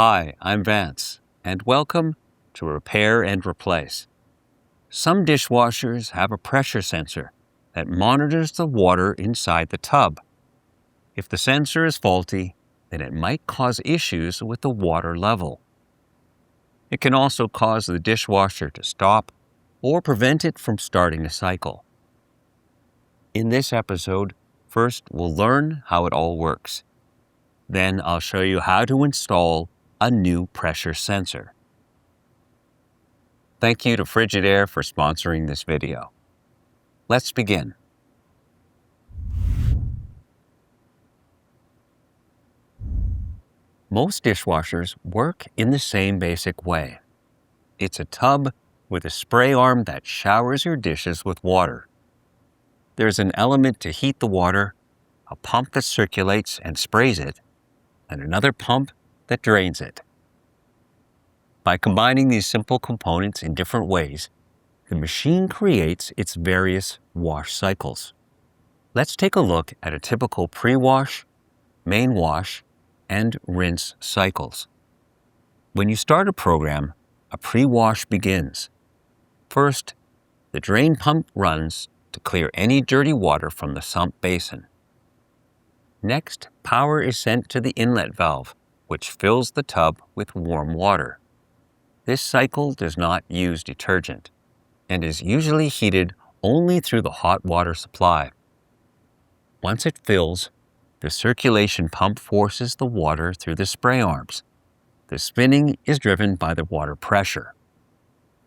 Hi, I'm Vance, and welcome to Repair and Replace. Some dishwashers have a pressure sensor that monitors the water inside the tub. If the sensor is faulty, then it might cause issues with the water level. It can also cause the dishwasher to stop or prevent it from starting a cycle. In this episode, first we'll learn how it all works. Then I'll show you how to install a new pressure sensor. Thank you to Frigidaire for sponsoring this video. Let's begin. Most dishwashers work in the same basic way. It's a tub with a spray arm that showers your dishes with water. There's an element to heat the water, a pump that circulates and sprays it, and another pump that drains it. By combining these simple components in different ways, the machine creates its various wash cycles. Let's take a look at a typical pre-wash, main wash, and rinse cycles. When you start a program, a pre-wash begins. First, the drain pump runs to clear any dirty water from the sump basin. Next, power is sent to the inlet valve, which fills the tub with warm water. This cycle does not use detergent and is usually heated only through the hot water supply. Once it fills, the circulation pump forces the water through the spray arms. The spinning is driven by the water pressure.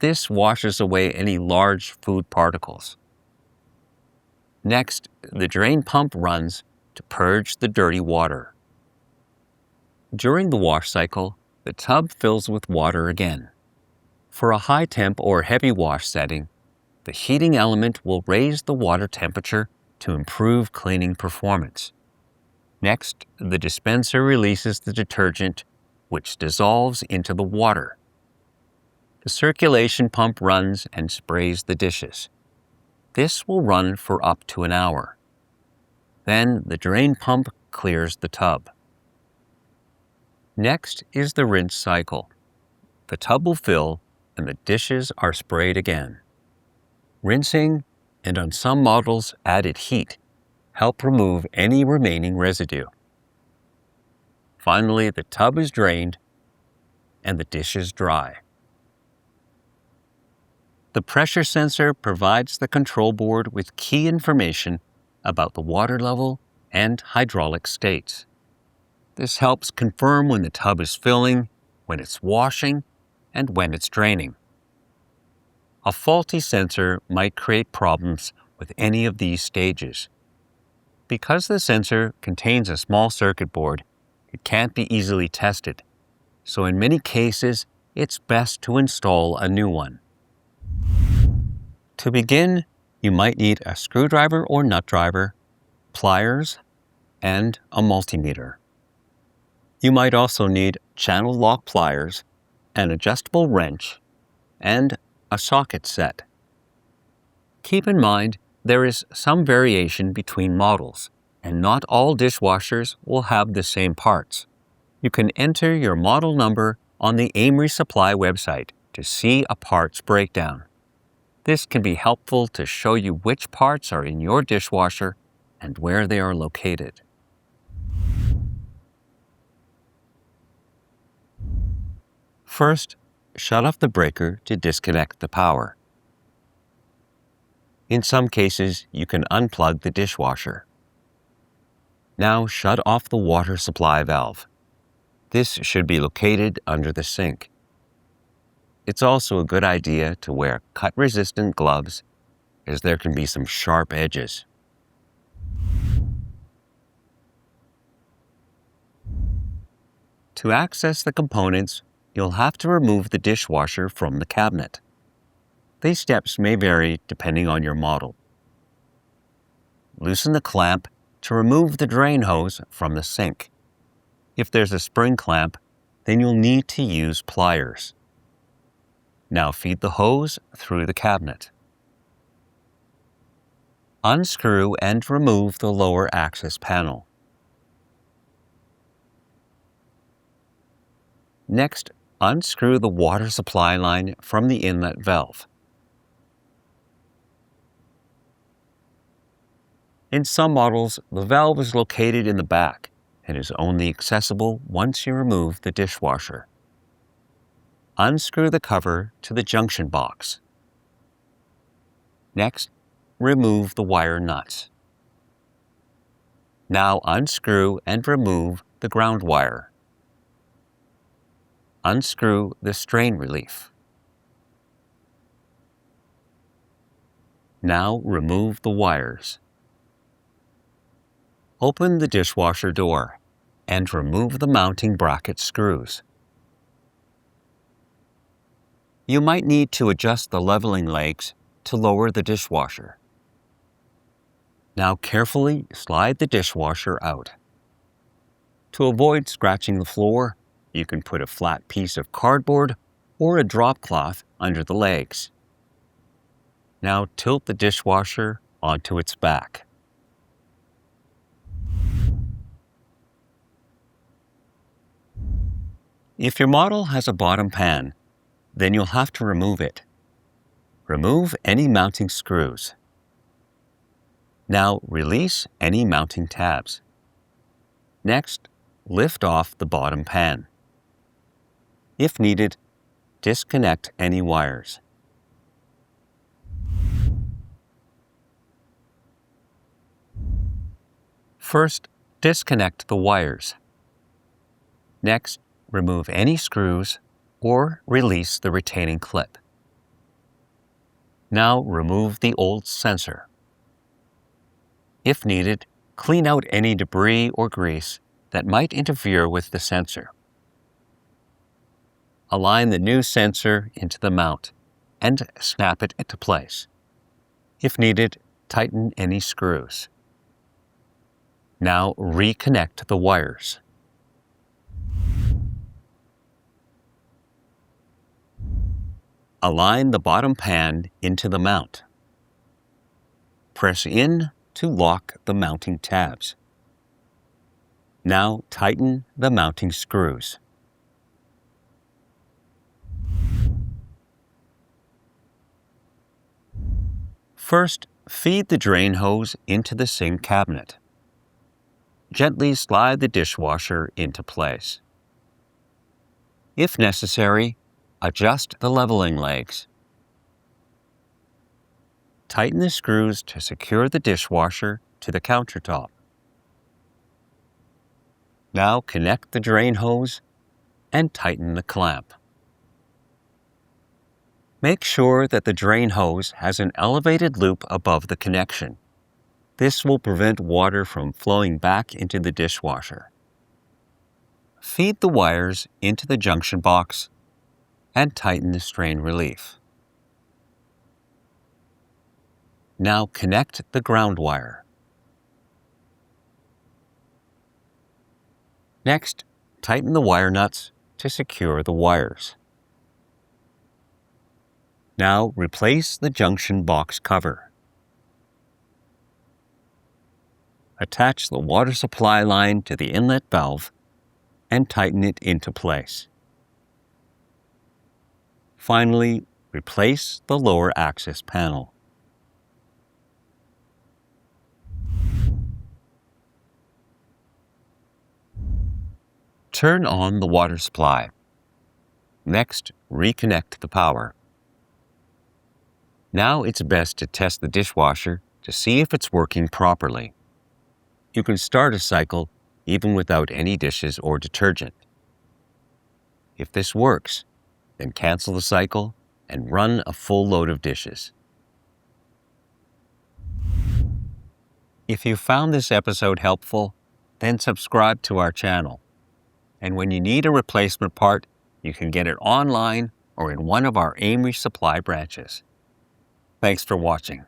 This washes away any large food particles. Next, the drain pump runs to purge the dirty water. During the wash cycle, the tub fills with water again. For a high temp or heavy wash setting, the heating element will raise the water temperature to improve cleaning performance. Next, the dispenser releases the detergent, which dissolves into the water. The circulation pump runs and sprays the dishes. This will run for up to an hour. Then the drain pump clears the tub. Next is the rinse cycle. The tub will fill and the dishes are sprayed again. Rinsing, and on some models added heat, help remove any remaining residue. Finally, the tub is drained and the dishes dry. The pressure sensor provides the control board with key information about the water level and hydraulic states. This helps confirm when the tub is filling, when it's washing, and when it's draining. A faulty sensor might create problems with any of these stages. Because the sensor contains a small circuit board, it can't be easily tested, so in many cases, it's best to install a new one. To begin, you might need a screwdriver or nut driver, pliers, and a multimeter. You might also need channel lock pliers, an adjustable wrench, and a socket set. Keep in mind, there is some variation between models, and not all dishwashers will have the same parts. You can enter your model number on the AMRE Supply website to see a parts breakdown. This can be helpful to show you which parts are in your dishwasher and where they are located. First, shut off the breaker to disconnect the power. In some cases, you can unplug the dishwasher. Now shut off the water supply valve. This should be located under the sink. It's also a good idea to wear cut-resistant gloves, as there can be some sharp edges. To access the components, you'll have to remove the dishwasher from the cabinet. These steps may vary depending on your model. Loosen the clamp to remove the drain hose from the sink. If there's a spring clamp, then you'll need to use pliers. Now feed the hose through the cabinet. Unscrew and remove the lower access panel. Next, unscrew the water supply line from the inlet valve. In some models, the valve is located in the back and is only accessible once you remove the dishwasher. Unscrew the cover to the junction box. Next, remove the wire nuts. Now unscrew and remove the ground wire. Unscrew the strain relief. Now remove the wires. Open the dishwasher door and remove the mounting bracket screws. You might need to adjust the leveling legs to lower the dishwasher. Now carefully slide the dishwasher out. To avoid scratching the floor, you can put a flat piece of cardboard or a drop cloth under the legs. Now tilt the dishwasher onto its back. If your model has a bottom pan, then you'll have to remove it. Remove any mounting screws. Now release any mounting tabs. Next, lift off the bottom pan. If needed, disconnect any wires. First, disconnect the wires. Next, remove any screws or release the retaining clip. Now remove the old sensor. If needed, clean out any debris or grease that might interfere with the sensor. Align the new sensor into the mount and snap it into place. If needed, tighten any screws. Now reconnect the wires. Align the bottom pan into the mount. Press in to lock the mounting tabs. Now tighten the mounting screws. First, feed the drain hose into the sink cabinet. Gently slide the dishwasher into place. If necessary, adjust the leveling legs. Tighten the screws to secure the dishwasher to the countertop. Now connect the drain hose and tighten the clamp. Make sure that the drain hose has an elevated loop above the connection. This will prevent water from flowing back into the dishwasher. Feed the wires into the junction box and tighten the strain relief. Now connect the ground wire. Next, tighten the wire nuts to secure the wires. Now replace the junction box cover. Attach the water supply line to the inlet valve and tighten it into place. Finally, replace the lower access panel. Turn on the water supply. Next, reconnect the power. Now it's best to test the dishwasher to see if it's working properly. You can start a cycle even without any dishes or detergent. If this works, then cancel the cycle and run a full load of dishes. If you found this episode helpful, then subscribe to our channel. And when you need a replacement part, you can get it online or in one of our AMRE Supply branches. Thanks for watching.